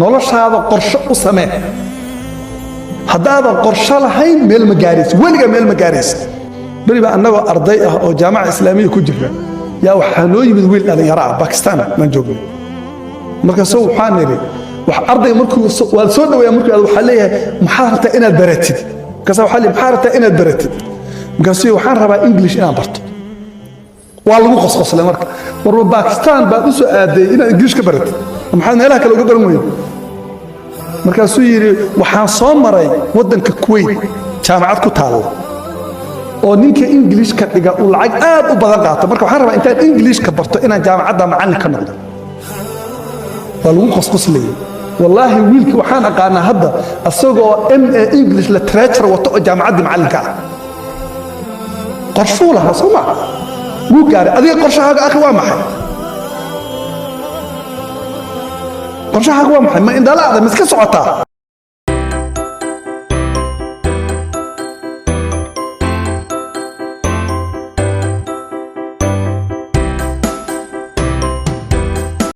noloshaada qorshe u samee haddaadan qorshe lahayn meel ma gaaraysa weliga meel ma gaaraysa beriba annagoo arday ah oo jaamaca islaamiya ku jira yaa waxaa noo yimid wiil dhalinyaro ah bakistaan maan joogno markaasoo waxaan nidhi wax arday markuu waa soo dhaweeyaa markuu waxaa leeyahay maxaa rabtaa inaad baratid markaasa waxaa leeyahay maxaa rabtaa inaad baratid markaasuu waxaan rabaa english inaan barto waa lagu qosqoslay marka warba bakistaan baad u soo aaday inaad english ka baratid maxaad meelaha kale uga baran weyday markaasuu yidhi waxaan soo maray waddanka kuwait jaamacad ku taalla oo ninka ingiliishka dhiga uu lacag aad u badan qaato marka waxaan rabaa intaan ingiliishka barto inaan jaamacadda macallin ka noqdo waa lagu qosqoslayay wallaahi wiilkii waxaan aqaanaa hadda asagoo MA English literature wato oo jaamacaddii macallinka ah qorshuu lahaa soo maa wuu gaaray adiga qorshahaaga akhi waa maxay qorshahaaga waa maxay ma indhalaacda ma iska socotaa